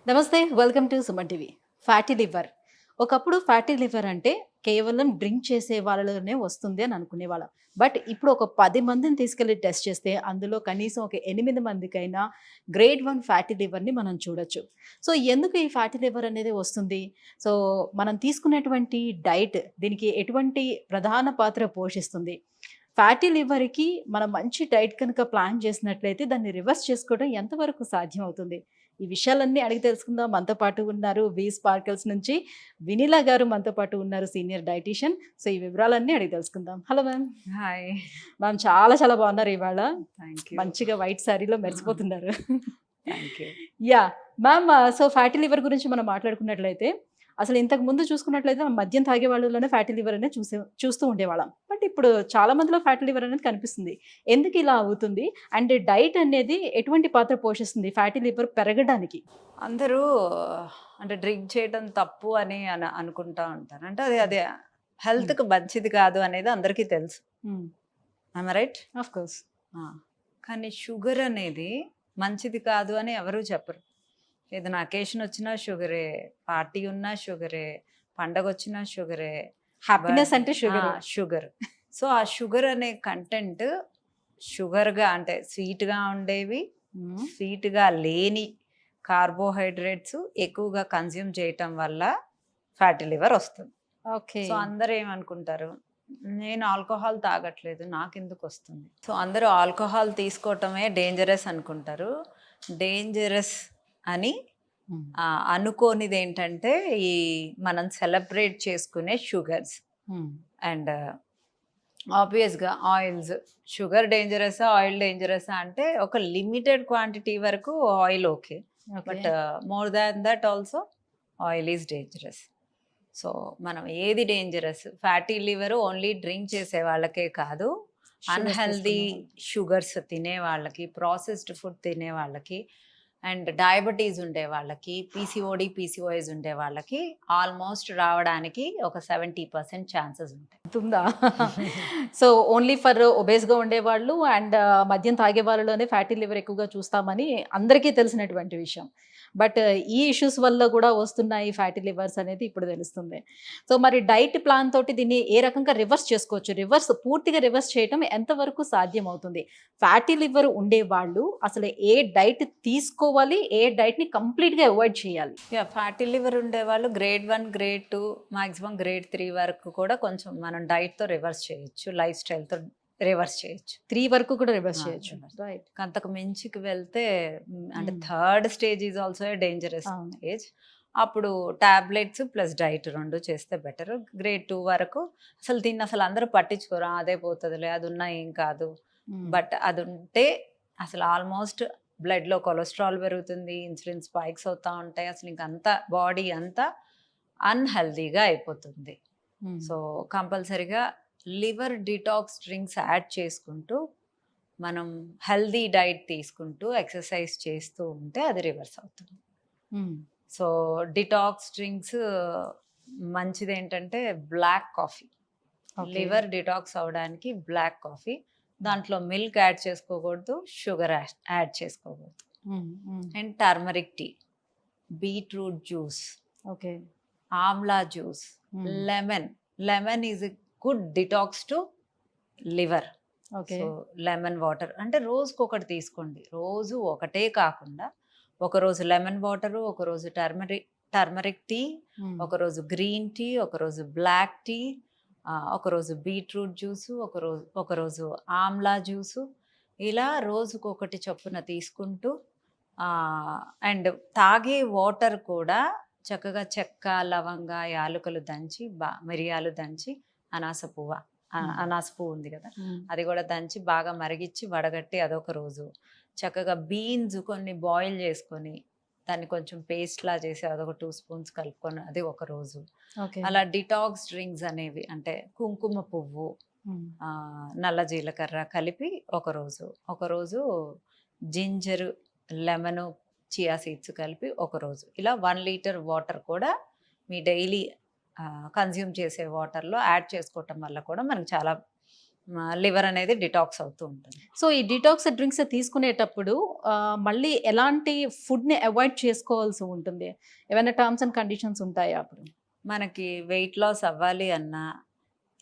నమస్తే. Welcome to Suman TV. Fatty liver. ఒకప్పుడు fatty liver అంటే కేవలం డ్రింక్ చేసే వాళ్ళలోనే వస్తుంది అని అనుకునేవాళ్ళం. బట్ ఇప్పుడు ఒక 10 మందిని తీసుకెళ్ళి టెస్ట్ చేస్తే అందులో కనీసం ఒక 8 మందికైనా గ్రేడ్ 1 ఫ్యాటీ లివర్‌ని మనం చూడొచ్చు. సో, ఎందుకు ఈ ఫ్యాటీ లివర్ అనేది వస్తుంది? సో, మనం తీసుకునేటువంటి డైట్ దీనికి ఎటువంటి ప్రధాన పాత్ర పోషిస్తుంది? ఫ్యాటీ లివర్‌కి మనం మంచి డైట్ కనుక ప్లాన్ చేసినట్లయితే దాన్ని రివర్స్ చేసుకోవడం ఎంతవరకు సాధ్యమవుతుంది? ఈ విషయాలన్నీ అడిగి తెలుసుకుందాం. మనతో పాటు ఉన్నారు స్పార్కిల్స్ నుంచి వినీలా గారు మనతో పాటు ఉన్నారు, సీనియర్ డైటీషియన్. సో, ఈ వివరాలన్నీ అడిగి తెలుసుకుందాం. Hello ma'am. హాయ్. మ్యామ్ చాలా చాలా బాగున్నారు ఇవాళ. Thank you. మంచిగా వైట్ సారీలో మెరిసిపోతున్నారు. Thank you. Yah! Ma'am, so fatty liver గురించి మనం మాట్లాడుకున్నట్లయితే అసలు ఇంతకు ముందు చూసుకున్నట్లయితే మద్యం తాగే వాళ్ళలోనే ఫ్యాటీ లివర్ అనేది చూస్తూ ఉండేవాళ్ళం. బట్ ఇప్పుడు చాలా మందిలో ఫ్యాటీ లివర్ అనేది కనిపిస్తుంది. ఎందుకు ఇలా అవుతుంది? అండ్ డైట్ అనేది ఎటువంటి పాత్ర పోషిస్తుంది ఫ్యాటీ లివర్ పెరగడానికి? అందరూ అంటే డ్రింక్ చేయడం తప్పు అని అనుకుంటా ఉంటారు. అంటే అది హెల్త్‌కి మంచిది కాదు అనేది అందరికీ తెలుసు. I'm right? Of course. కానీ షుగర్ అనేది మంచిది కాదు అని ఎవరూ చెప్పరు. ఏదైనా అకేషన్ వచ్చినా షుగరే, పార్టీ ఉన్నా షుగరే, పండగ వచ్చినా షుగరే. హ్యాపీనెస్ అంటే షుగర్. షుగర్. సో, ఆ షుగర్ అనే కంటెంట్ షుగర్‌గా అంటే స్వీట్‌గా ఉండేవి, స్వీట్‌గా లేని కార్బోహైడ్రేట్స్ ఎక్కువగా కన్జ్యూమ్ చేయటం వల్ల ఫ్యాటీ లివర్ వస్తుంది. ఓకే. సో, అందరూ ఏమనుకుంటారు, నేను ఆల్కహాల్ తాగట్లేదు నాకెందుకు వస్తుంది. సో, అందరూ ఆల్కహాల్ తీసుకోవటమే డేంజరస్ అనుకుంటారు. డేంజరస్ అని అనుకోనిది ఏంటంటే ఈ మనం సెలబ్రేట్ చేసుకునే షుగర్స్ అండ్ ఆబ్వియస్గా ఆయిల్స్. షుగర్ డేంజరసా, ఆయిల్ డేంజరసా అంటే ఒక లిమిటెడ్ క్వాంటిటీ వరకు oil okay, but more than that also oil is dangerous. So, మనం ఏది dangerous? Fatty liver only drink చేసే వాళ్ళకే కాదు, అన్హెల్దీ షుగర్స్ తినే వాళ్ళకి, ప్రాసెస్డ్ ఫుడ్ తినే వాళ్ళకి, అండ్ డయాబెటీస్ ఉండే వాళ్ళకి, పీసీఓడి పీసీఓఎస్ ఉండే వాళ్ళకి ఆల్మోస్ట్ రావడానికి ఒక 70% ఛాన్సెస్ ఉంటాయి. ఉందా? సో, ఓన్లీ ఫర్ ఒబేస్‌గా ఉండేవాళ్ళు అండ్ మద్యం తాగే వాళ్ళలోనే ఫ్యాటీ లివర్ ఎక్కువగా చూస్తామని అందరికీ తెలిసినటువంటి విషయం. బట్ ఈ ఇష్యూస్ వల్ల కూడా వస్తున్నాయి ఫ్యాటీ లివర్స్ అనేది ఇప్పుడు తెలుస్తుంది. సో, మరి డైట్ ప్లాన్ తోటి దీన్ని ఏ రకంగా రివర్స్ చేసుకోవచ్చు? పూర్తిగా రివర్స్ చేయటం ఎంతవరకు సాధ్యమవుతుంది? ఫ్యాటీ లివర్ ఉండేవాళ్ళు అసలు ఏ డైట్ తీసుకోవాలి? ఏ డైట్‌ని కంప్లీట్‌గా అవాయిడ్ చేయాలి? ఫ్యాటీ లివర్ ఉండేవాళ్ళు గ్రేడ్ 1, గ్రేడ్ 2, మాక్సిమం గ్రేడ్ 3 వరకు కూడా కొంచెం మనం డైట్తో రివర్స్ చేయొచ్చు, లైఫ్ స్టైల్తో రివర్స్ చేయొచ్చు. 3 వరకు కూడా రివర్స్ చేయొచ్చు. రైట్. అంతకు మించికి వెళ్తే అంటే third stage is also a dangerous stage. అప్పుడు టాబ్లెట్స్ ప్లస్ డైట్ 2 చేస్తే బెటర్. గ్రేడ్ 2 వరకు అసలు అందరూ పట్టించుకోరు, అదే పోతుందిలే, అది ఉన్నా ఏం కాదు. బట్ అది ఉంటే అసలు ఆల్మోస్ట్ బ్లడ్లో కొలెస్ట్రాల్ పెరుగుతుంది, ఇన్సులిన్ స్పైక్స్ అవుతూ ఉంటాయి, అసలు ఇంకంతా బాడీ అంతా అన్హెల్దీగా అయిపోతుంది. సో, కంపల్సరీగా లివర్ డిటాక్స్ డ్రింక్స్ యాడ్ చేసుకుంటూ మనం హెల్దీ డైట్ తీసుకుంటూ ఎక్సర్సైజ్ చేస్తూ ఉంటే అది రివర్స్ అవుతుంది. సో, డిటాక్స్ డ్రింక్స్ మంచిది ఏంటంటే బ్లాక్ కాఫీ. లివర్ డిటాక్స్ అవడానికి బ్లాక్ కాఫీ, దాంట్లో మిల్క్ యాడ్ చేసుకోకూడదు, షుగర్ యాడ్ చేసుకోకూడదు. And turmeric tea, beetroot juice, okay, amla juice, lemon is a good detox to liver. Okay. So, lemon water అంటే రోజుకి ఒకటి తీసుకోండి. రోజు ఒకటే కాకుండా ఒకరోజు లెమన్ వాటరు, ఒకరోజు టర్మరిక్ టీ, ఒకరోజు గ్రీన్ టీ, ఒకరోజు బ్లాక్ టీ, ఒకరోజు బీట్రూట్ జ్యూసు, ఒకరోజు ఆమ్లా జ్యూసు, ఇలా రోజుకొకటి చొప్పున తీసుకుంటూ అండ్ తాగే వాటర్ కూడా చక్కగా చెక్క, లవంగ, యాలకులు దంచి, మిరియాలు దంచి, అనాస పువ్వు ఉంది కదా, అది కూడా దంచి బాగా మరిగించి వడగట్టి అదొక రోజు. చక్కగా బీన్స్ కొన్ని బాయిల్ చేసుకొని దాన్ని కొంచెం పేస్ట్ లా చేసి అదొక 2 స్పూన్స్ కలుపుకొని అది ఒక రోజు. అలా డిటాక్స్ డ్రింక్స్ అనేవి అంటే కుంకుమ పువ్వు, నల్ల జీలకర్ర కలిపి ఒకరోజు జింజరు, లెమను, చియా సీడ్స్ కలిపి ఒకరోజు. ఇలా 1 లీటర్ వాటర్ కూడా మీ డైలీ కన్జ్యూమ్ చేసే వాటర్లో యాడ్ చేసుకోవటం వల్ల కూడా మనకు చాలా లివర్ అనేది డిటాక్స్ అవుతూ ఉంటుంది. సో ఈ డిటాక్స్ డ్రింక్స్ తీసుకునేటప్పుడు మళ్ళీ ఎలాంటి ఫుడ్‌ని అవాయిడ్ చేసుకోవాల్సి ఉంటుంది? ఏమైనా టర్మ్స్ అండ్ కండిషన్స్ ఉంటాయా అప్పుడు? మనకి వెయిట్ లాస్ అవ్వాలి అన్నా,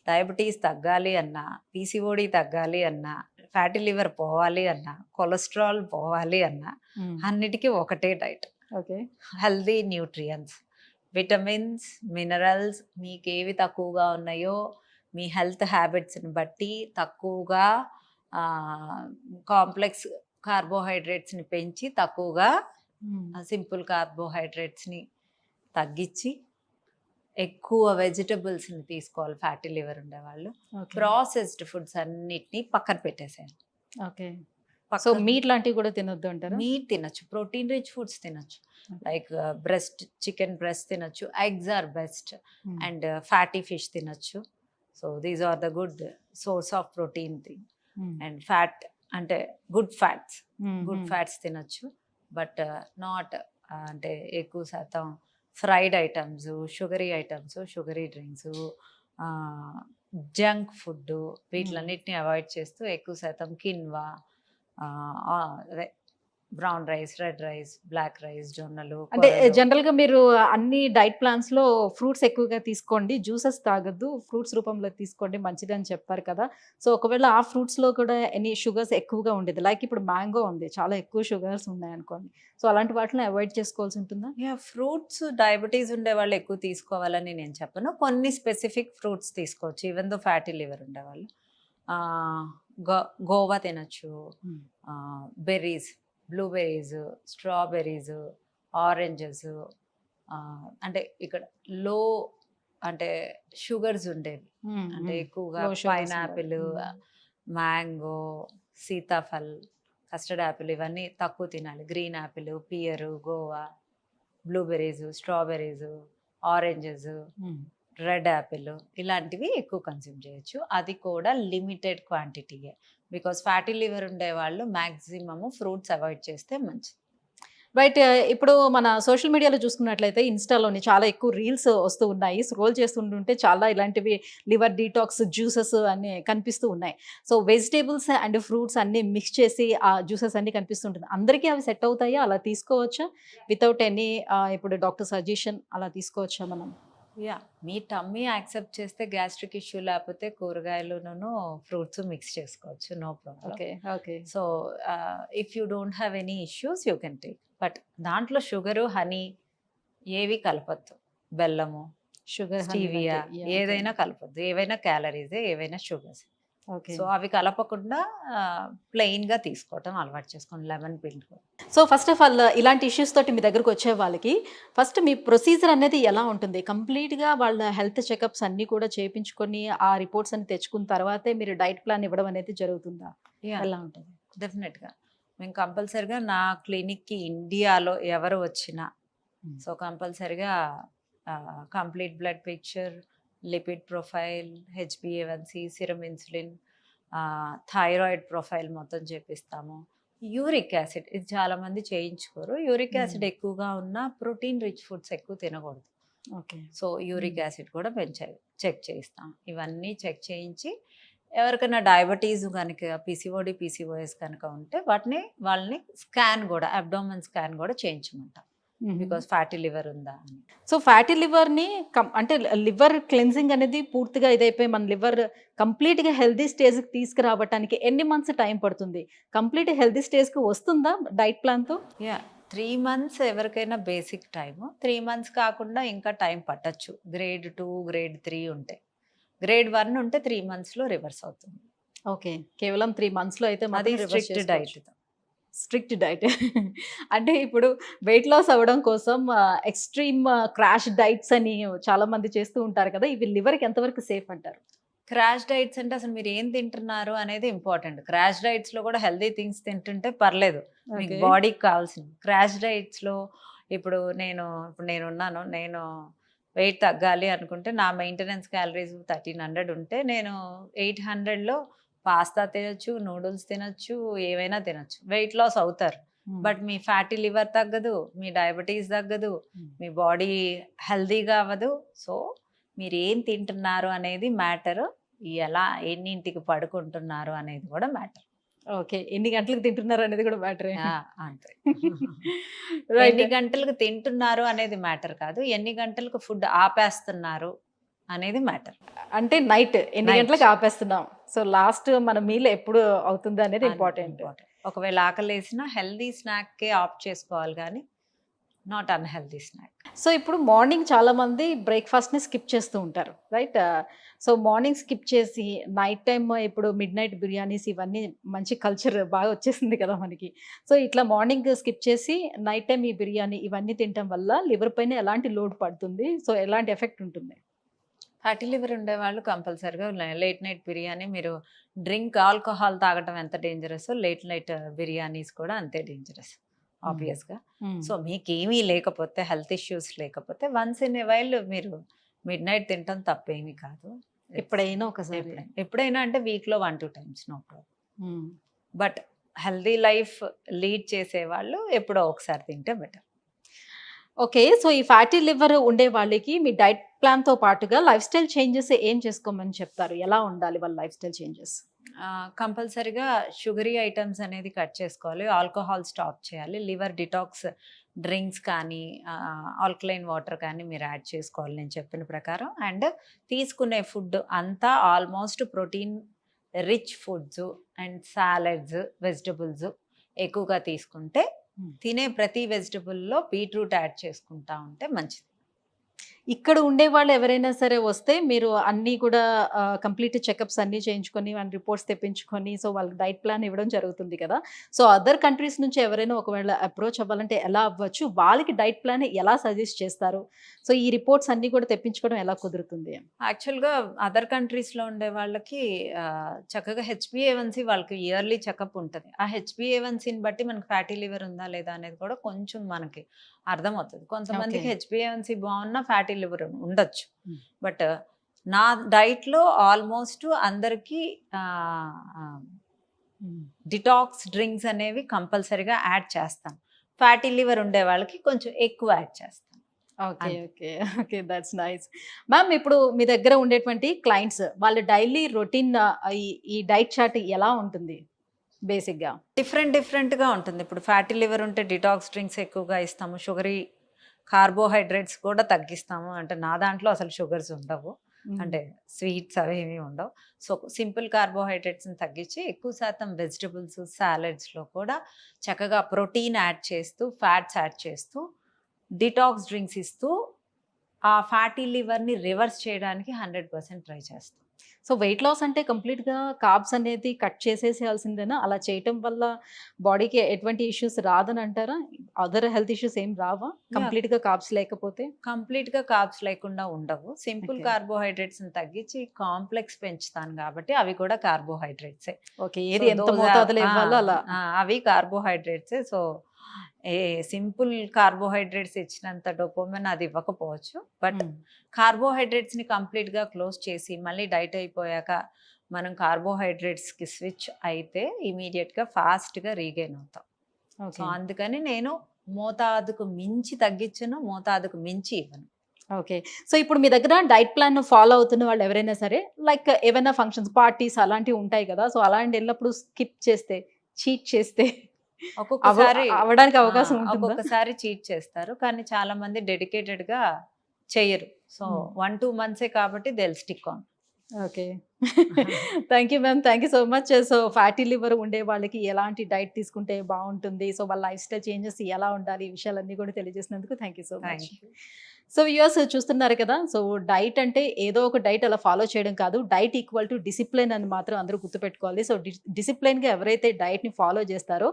డయాబెటీస్ తగ్గాలి అన్నా, పీసీఓడి తగ్గాలి అన్నా, ఫ్యాటీ లివర్ పోవాలి అన్నా, కొలెస్ట్రాల్ పోవాలి అన్నా, అన్నిటికీ ఒకటే diet. Okay. Healthy nutrients, vitamins, minerals మీకేవి తక్కువగా ఉన్నాయో మీ హెల్త్ హ్యాబిట్స్ని బట్టి తక్కువగా కాంప్లెక్స్ కార్బోహైడ్రేట్స్ని పెంచి తక్కువగా సింపుల్ కార్బోహైడ్రేట్స్ని తగ్గించి ఎక్కువ వెజిటబుల్స్ని తీసుకోవాలి ఫ్యాటీ లివర్ ఉండేవాళ్ళు. ప్రాసెస్డ్ ఫుడ్స్ అన్నిటినీ పక్కన పెట్టేసేయాలి. ఓకే. సో మీట్ లాంటివి కూడా తినొద్దు అంటారా? మీట్ తినొచ్చు, ప్రోటీన్ రిచ్ ఫుడ్స్ తినొచ్చు, లైక్ బ్రెస్ట్, చికెన్ బ్రెస్ట్ తినొచ్చు, eggs are best, and fatty fish తినొచ్చు. So these are the good source of protein thing. And fat అంటే గుడ్ ఫ్యాట్స్ తినొచ్చు, బట్ నాట్ అంటే ఎక్కువ శాతం fried items, sugary items, sugary drinks, junk food వీటిలన్నిటిని avoid చేస్తూ ఎక్కువ శాతం కిన్వా, అదే brown rice, red rice, black rice, జొన్నలు. అంటే జనరల్‌గా మీరు అన్ని డైట్ ప్లాన్స్‌లో ఫ్రూట్స్ ఎక్కువగా తీసుకోండి, జ్యూసెస్ తాగొద్దు, ఫ్రూట్స్ రూపంలో తీసుకోండి మంచిదని చెప్పారు కదా! సో ఒకవేళ ఆ ఫ్రూట్స్‌లో కూడా ఎనీ షుగర్స్ ఎక్కువగా ఉండేది. లైక్ ఇప్పుడు మ్యాంగో ఉంది. చాలా ఎక్కువ షుగర్స్ ఉన్నాయనుకోండి. సో అలాంటి వాటిని అవాయిడ్ చేసుకోవాల్సి ఉంటుందా? ఫ్రూట్స్ డయాబెటీస్ ఉండేవాళ్ళు ఎక్కువ తీసుకోవాలని నేను చెప్పను. కొన్ని స్పెసిఫిక్ ఫ్రూట్స్ తీసుకోవచ్చు ఈవెన్ దో ఫ్యాటీ లివర్ ఉండేవాళ్ళు. గోవా తినచ్చు, బెర్రీస్, బ్లూబెర్రీస్, స్ట్రాబెర్రీస్, ఆరెంజెస్, అంటే ఇక్కడ లో అంటే షుగర్స్ ఉండేవి, అంటే ఎక్కువగా పైనాపిల్, మ్యాంగో, సీతాఫల్, కస్టర్డ్ యాపిల్ ఇవన్నీ తక్కువ తినాలి. Green apple, pear, guava, blueberries, strawberries, oranges, red apple ఇలాంటివి ఎక్కువ కన్స్యూమ్ చేయొచ్చు. అది కూడా లిమిటెడ్ క్వాంటిటీయే, బికాస్ ఫ్యాటీ లివర్ ఉండే వాళ్ళు మ్యాక్సిమము ఫ్రూట్స్ అవాయిడ్ చేస్తే మంచిది. రైట్. ఇప్పుడు మన సోషల్ మీడియాలో చూసుకున్నట్లయితే ఇన్‌స్టాలోని చాలా ఎక్కువ రీల్స్ వస్తూ ఉన్నాయి. స్క్రోల్ చేస్తుంటుంటే చాలా ఇలాంటివి లివర్ డీటాక్స్ జ్యూసెస్ అన్నీ కనిపిస్తూ ఉన్నాయి. సో వెజిటబుల్స్ అండ్ ఫ్రూట్స్ అన్నీ మిక్స్ చేసి ఆ జ్యూసెస్ అన్నీ కనిపిస్తుంటుంది. అందరికీ అవి సెట్ అవుతాయా? అలా తీసుకోవచ్చా? వితౌట్ ఎనీ ఇప్పుడు డాక్టర్ సజెషన్ అలా తీసుకోవచ్చా మనం? మీ టమ్మీ యాక్సెప్ట్ చేస్తే గ్యాస్ట్రిక్ ఇష్యూ లేకపోతే కూరగాయలును ఫ్రూట్స్ మిక్స్ చేసుకోవచ్చు, no problem. Okay. Okay. So if you don't have any issues you can take, but దాంట్లో షుగరు, హనీ ఏవి కలపద్దు, బెల్లము, షుగర్, స్టీవియా ఏదైనా కలపద్దు, ఏవైనా క్యాలరీసే, ఏవైనా షుగర్స్. ఓకే. సో అవి కలపకుండా ప్లెయిన్గా తీసుకోవటం అలవాటు చేసుకోండి, లెమన్ పిండుకో. సో ఫస్ట్ ఆఫ్ ఆల్ ఇలాంటి ఇష్యూస్ తోటి మీ దగ్గరకు వచ్చే వాళ్ళకి ఫస్ట్ మీ ప్రొసీజర్ అనేది ఎలా ఉంటుంది? కంప్లీట్‌గా వాళ్ళ హెల్త్ చెకప్స్ అన్నీ కూడా చేపించుకొని ఆ రిపోర్ట్స్ అన్ని తెచ్చుకున్న తర్వాతే మీరు డైట్ ప్లాన్ ఇవ్వడం అనేది జరుగుతుందా? ఎలా ఉంటుంది? డెఫినెట్గా మేము కంపల్సరిగా నా క్లినిక్కి ఇండియాలో ఎవరు వచ్చినా సో కంపల్సరిగా complete blood picture, lipid profile, HbA1c, serum insulin, thyroid profile మొత్తం చేపిస్తాము. యూరిక్ యాసిడ్ ఇది చాలామంది చేయించుకోరు. యూరిక్ యాసిడ్ ఎక్కువగా ఉన్న ప్రోటీన్ రిచ్ ఫుడ్స్ ఎక్కువ తినకూడదు. ఓకే. సో యూరిక్ యాసిడ్ కూడా చెక్ చేయిస్తాం. ఇవన్నీ చెక్ చేయించి ఎవరికైనా డయాబెటీస్ కనుక, PCOD, PCOS కనుక ఉంటే వాళ్ళని స్కాన్ కూడా, అబ్డామిన్ స్కాన్ కూడా చేయించమంటాం, బికాస్ ఫ్యాటీ లివర్ ఉందా అని. సో ఫ్యాటీ లివర్‌ని అంటే లివర్ క్లెన్జింగ్ అనేది పూర్తిగా ఇదైపోయి మన లివర్ కంప్లీట్‌గా హెల్తీ స్టేజ్‌కి తీసుకురావటానికి ఎన్ని మంత్స్ టైం పడుతుంది? కంప్లీట్ హెల్తీ స్టేజ్‌కి వస్తుందా డైట్ ప్లాన్‌తో? 3 మంత్స్ ఎవరికైనా బేసిక్ టైము. 3 మంత్స్ కాకుండా ఇంకా టైం పట్టచ్చు. గ్రేడ్ 2, గ్రేడ్ 3 ఉంటాయి. గ్రేడ్ 1 ఉంటే 3 మంత్స్లో రివర్స్ అవుతుంది. ఓకే. కేవలం 3 మంత్స్‌లో అయితే అది మాత్రం రివర్స్ స్ట్రిక్ట్ చేసుకోవచ్చు. డైట్. Strict diet. అంటే ఇప్పుడు వెయిట్ లాస్ అవ్వడం కోసం ఎక్స్‌ట్రీమ్ క్రాష్ డైట్స్ అని చాలా మంది చేస్తూ ఉంటారు కదా! ఇవి లివర్‌కి ఎంతవరకు సేఫ్ అంటారు? క్రాష్ డైట్స్ అంటే అసలు మీరు ఏం తింటున్నారు అనేది ఇంపార్టెంట్. క్రాష్ డైట్స్లో కూడా హెల్దీ థింగ్స్ తింటుంటే పర్లేదు, మీకు ఓకే. బాడీకి కావాల్సింది. క్రాష్ డైట్స్లో ఇప్పుడు నేనున్నాను, నేను వెయిట్ తగ్గాలి అనుకుంటే నా మెయింటెనెన్స్ క్యాలరీస్ 1300 ఉంటే నేను 800లో పాస్తా తినొచ్చు, నూడిల్స్ తినొచ్చు, ఏవైనా తినొచ్చు, వెయిట్ లాస్ అవుతారు. బట్ మీ ఫ్యాటీ లివర్ తగ్గదు, మీ డయాబెటీస్ తగ్గదు, మీ బాడీ హెల్దీగా అవ్వదు. సో మీరు ఏం తింటున్నారు అనేది మ్యాటర్. ఎలా ఎన్నింటికి పడుకుంటున్నారు అనేది కూడా మ్యాటర్. ఓకే. ఎన్ని గంటలకు తింటున్నారు అనేది కూడా మ్యాటరే. అంతే. రైట్. ఎన్ని గంటలకు తింటున్నారు అనేది మ్యాటర్ కాదు, ఎన్ని గంటలకు ఫుడ్ ఆపేస్తున్నారు అనేది మ్యాటర్. అంటే నైట్ ఎన్ని Night. గంటలకు ఆపేస్తున్నాం. సో లాస్ట్ మన మీల్ ఎప్పుడు అవుతుంది అనేది ఇంపార్టెంట్. ఒకవేళ ఆకలేసినా హెల్దీ స్నాక్కే ఆప్ట్ చేసుకోవాలి కానీ నాట్ అన్‌హెల్దీ స్నాక్. సో ఇప్పుడు మార్నింగ్ చాలా మంది బ్రేక్ఫాస్ట్ని స్కిప్ చేస్తూ ఉంటారు, రైట్? సో మార్నింగ్ స్కిప్ చేసి నైట్ టైమ్ ఇప్పుడు మిడ్ నైట్ బిర్యానీస్ ఇవన్నీ మంచి కల్చర్ బాగా వచ్చేసింది కదా మనకి. సో ఇట్లా మార్నింగ్ స్కిప్ చేసి నైట్ టైం ఈ బిర్యానీ ఇవన్నీ తినటం వల్ల లివర్ పైన ఎలాంటి లోడ్ పడుతుంది, సో ఎలాంటి ఎఫెక్ట్ ఉంటుంది? ఫ్యాటీ లివర్ ఉండేవాళ్ళు కంపల్సరిగా లేట్ నైట్ బిర్యానీ, మీరు ఆల్కహాల్ తాగటం ఎంత డేంజరస్, లేట్ నైట్ బిర్యానీస్ కూడా అంతే డేంజరస్ ఆబ్వియస్గా. సో మీకేమీ లేకపోతే, హెల్త్ ఇష్యూస్ లేకపోతే వన్స్ ఇన్ ఏ వైల్ మీరు మిడ్ నైట్ తినటం తప్పేమీ కాదు. ఎప్పుడైనా ఒకసారి. ఎప్పుడైనా అంటే వీక్లో 1-2 times no problem. But healthy life lead చేసే వాళ్ళు ఎప్పుడో ఒకసారి తింటే బెటర్. ఓకే. సో ఈ ఫ్యాటీ లివర్ ఉండే వాళ్ళకి మీ డైట్ ప్లాన్‌తో పాటుగా లైఫ్ స్టైల్ చేంజెస్ ఏం చేసుకోమని చెప్తారు? ఎలా ఉండాలి వాళ్ళ లైఫ్ స్టైల్ చేంజెస్? కంపల్సరిగా షుగరీ ఐటమ్స్ అనేది కట్ చేసుకోవాలి, ఆల్కహాల్ స్టాప్ చేయాలి, లివర్ డిటాక్స్ డ్రింక్స్ కానీ ఆల్కలైన్ వాటర్ కానీ మీరు యాడ్ చేసుకోవాలి నేను చెప్పిన ప్రకారం. అండ్ తీసుకునే ఫుడ్ అంతా almost protein rich foods and salads, vegetables ఎక్కువగా తీసుకుంటే, తినే ప్రతి వెజిటబుల్లో బీట్రూట్ యాడ్ చేసుకుంటా ఉంటే మంచిది. ఇక్కడ ఉండేవాళ్ళు ఎవరైనా సరే వస్తే మీరు అన్నీ కూడా కంప్లీట్ చెకప్స్ అన్నీ చేయించుకొని వాళ్ళ రిపోర్ట్స్ తెప్పించుకొని సో వాళ్ళకి డైట్ ప్లాన్ ఇవ్వడం జరుగుతుంది కదా. సో అదర్ కంట్రీస్ నుంచి ఎవరైనా ఒకవేళ అప్రోచ్ అవ్వాలంటే ఎలా అవ్వచ్చు? వాళ్ళకి డైట్ ప్లాన్ ఎలా సజెస్ట్ చేస్తారు? సో ఈ రిపోర్ట్స్ అన్నీ కూడా తెప్పించుకోవడం ఎలా కుదురుతుంది? యాక్చువల్గా అదర్ కంట్రీస్లో ఉండే వాళ్ళకి చక్కగా హెచ్బిఏవన్సీ వాళ్ళకి ఇయర్లీ చెకప్ ఉంటుంది. ఆ హెచ్బిఏవన్సీని బట్టి మనకి ఫ్యాటీ లివర్ ఉందా లేదా అనేది కూడా కొంచెం మనకి అర్థమవుతుంది. కొంతమందికి హెచ్బిఏవన్సీ బాగున్నా ఫ్యాటీ లివర్ ఉండొచ్చు. బట్ నా డైట్లో ఆల్మోస్ట్ అందరికీ డిటాక్స్ డ్రింక్స్ అనేవి కంపల్సరీగా యాడ్ చేస్తాను. ఫ్యాటీ లివర్ ఉండే వాళ్ళకి కొంచెం ఎక్కువ యాడ్ చేస్తాను. Okay okay okay that's nice. Ma'am ఇప్పుడు మీ దగ్గర ఉండేటువంటి క్లయింట్స్ వాళ్ళ డైలీ రొటీన్ ఈ డైట్ చార్ట్ ఎలా ఉంటుంది బేసిక్గా? డిఫరెంట్గా ఉంటుంది. ఇప్పుడు ఫ్యాటీ లివర్ ఉంటే డిటాక్స్ డ్రింక్స్ ఎక్కువగా ఇస్తాము, షుగరీ కార్బోహైడ్రేట్స్ కూడా తగ్గిస్తాము. అంటే నా దాంట్లో అసలు షుగర్స్ ఉండవు, అంటే స్వీట్స్ అవి ఏమీ ఉండవు. సో సింపుల్ కార్బోహైడ్రేట్స్ని తగ్గించి ఎక్కువ శాతం వెజిటబుల్స్, సాలడ్స్లో కూడా చక్కగా ప్రోటీన్ యాడ్ చేస్తూ, ఫ్యాట్స్ యాడ్ చేస్తూ, డిటాక్స్ డ్రింక్స్ ఇస్తూ ఆ ఫ్యాటీ లివర్ని రివర్స్ చేయడానికి 100% ట్రై చేస్తాం. సో వెయిట్ లాస్ అంటే కంప్లీట్గా కార్బ్స్ అనేది కట్ చేసేసేయాల్సిందేనా? అలా చేయటం వల్ల బాడీకి ఎటువంటి ఇష్యూస్ రాదని అంటారా? అదర్ హెల్త్ ఇష్యూస్ ఏం రావా కంప్లీట్గా కార్బ్స్ లేకపోతే? కంప్లీట్గా కార్బ్స్ లేకుండా ఉండవు. సింపుల్ కార్బోహైడ్రేట్స్ని తగ్గించి కాంప్లెక్స్ పెంచుతాను కాబట్టి అవి కూడా కార్బోహైడ్రేట్సే. ఓకే, ఏది ఎంత మోతాదులో ఇవ్వాలో అలా అవి కార్బోహైడ్రేట్సే. సో సింపుల్ కార్బోహైడ్రేట్స్ ఇచ్చినంత డోపమైన్ అది ఇవ్వకపోవచ్చు, బట్ కార్బోహైడ్రేట్స్ని కంప్లీట్గా క్లోజ్ చేసి మళ్ళీ డైట్ అయిపోయాక మనం కార్బోహైడ్రేట్స్కి స్విచ్ అయితే ఇమీడియట్గా ఫాస్ట్గా రీగెయిన్ అవుతాం. సో అందుకని నేను మోతాదుకు మించి తగ్గించను, మోతాదుకు మించి ఇవ్వను. ఓకే. సో ఇప్పుడు మీ దగ్గర డైట్ ప్లాన్ ఫాలో అవుతున్న వాళ్ళు ఎవరైనా సరే లైక్ ఏమైనా ఫంక్షన్స్, పార్టీస్ అలాంటివి ఉంటాయి కదా, సో అలాంటి వెళ్ళినప్పుడు స్కిప్ చేస్తే, చీట్ చేస్తే ఒక్కొక్కసారి అవ్వడానికి అవకాశం ఉంటుందా? ఒక్కొక్కసారి చీట్ చేస్తారు, కానీ చాలా మంది డెడికేటెడ్గా చెయ్యరు. సో 1-2 months కాబట్టి they will stick on. Okay, thank you ma'am, thank you so much. So fatty liver ఉండే వాళ్ళకి ఎలాంటి డైట్ తీసుకుంటే బాగుంటుంది, సో వాళ్ళ లైఫ్ స్టైల్ చేంజెస్ ఎలా ఉండాలి, ఈ విషయాలన్నీ కూడా తెలియజేసినందుకు thank you so much. So viewers చూస్తున్నారు కదా, సో డైట్ అంటే ఏదో ఒక డైట్ అలా ఫాలో చేయడం కాదు, డైట్ ఈక్వల్ టు డిసిప్లిన్ అని మాత్రం అందరూ గుర్తుపెట్టుకోవాలి. సో డిసిప్లిన్గా ఎవరైతే డైట్ని ఫాలో చేస్తారో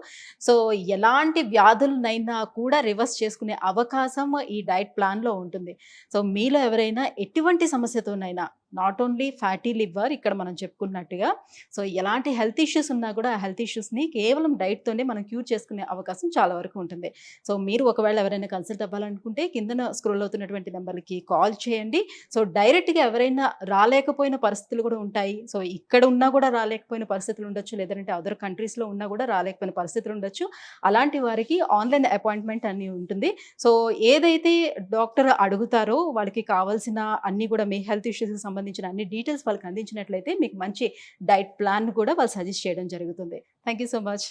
సో ఎలాంటి వ్యాధులనైనా కూడా రివర్స్ చేసుకునే అవకాశం ఈ డైట్ ప్లాన్లో ఉంటుంది. సో మీలో ఎవరైనా ఎటువంటి సమస్యతోనైనా, నాట్ ఓన్లీ ఫ్యాటీ లివర్ ఇక్కడ మనం చెప్పుకున్నట్టుగా, సో ఎలాంటి హెల్త్ ఇష్యూస్ ఉన్నా కూడా ఆ హెల్త్ ఇష్యూస్ని కేవలం డైట్తోనే మనం క్యూర్ చేసుకునే అవకాశం చాలా వరకు ఉంటుంది. సో మీరు ఒకవేళ ఎవరైనా కన్సల్ట్ అవ్వాలనుకుంటే కింద స్క్రోల్ అవుతున్నటువంటి నెంబర్కి కాల్ చేయండి. సో డైరెక్ట్గా ఎవరైనా రాలేకపోయిన పరిస్థితులు కూడా ఉంటాయి, సో ఇక్కడ ఉన్నా కూడా రాలేకపోయిన పరిస్థితులు ఉండొచ్చు, లేదంటే అదర్ కంట్రీస్లో ఉన్నా కూడా రాలేకపోయిన పరిస్థితులు ఉండొచ్చు. అలాంటి వారికి ఆన్లైన్ అపాయింట్మెంట్ అని ఉంటుంది. సో ఏదైతే డాక్టర్ అడుగుతారో వాళ్ళకి కావాల్సిన అన్నీ కూడా మీ హెల్త్ ఇష్యూస్కి సంబంధించిన అన్ని డీటెయిల్స్ వాళ్ళకి అందించిన వచ్చినట్లయితే మీకు మంచి డైట్ ప్లాన్ కూడా వాళ్ళు సజెస్ట్ చేయడం జరుగుతుంది. Thank you so much.